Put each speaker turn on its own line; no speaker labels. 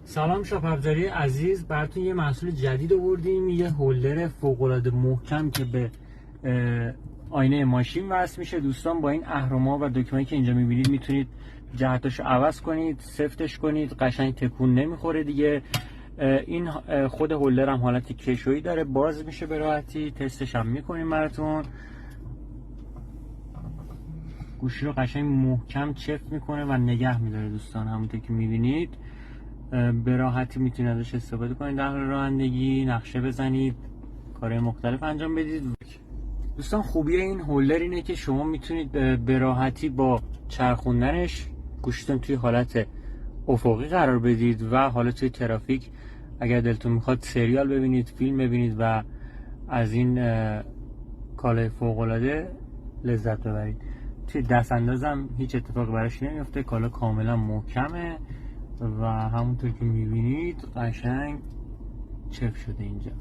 سلام شاپرجاری عزیز، براتون یه محصول جدید آوردیم، یه هولدر فوق‌العاده محکم که به آینه ماشین وصل میشه. دوستان با این اهرم‌ها و دکمه‌ای که اینجا میبینید میتونید جهتاشو عوض کنید، سفتش کنید، قشنگ تکون نمیخوره دیگه. این خود هولدر هم حالت کشویی داره، باز میشه به راحتی. تستش هم میکنیم براتون. گوشی رو قشنگ محکم چفت میکنه و نگه میداره دوستان، همونطور که میبینید. به راحتی میتونید ازش استفاده کنید در حال رانندگی، نقشه بزنید، کارهای مختلف انجام بدید. دوستان خوبی این هولدر اینه که شما میتونید به راحتی با چرخوندنش گوشیتون توی حالت افقی قرار بدید و حالا توی ترافیک اگر دلتون میخواد سریال ببینید، فیلم ببینید و از این کالای فوق‌العاده لذت ببرید. توی دست اندازم هیچ اتفاقی براش نمیفته، کالا کاملا محکمه و همونطور که میبینید قشنگ چف شده اینجا.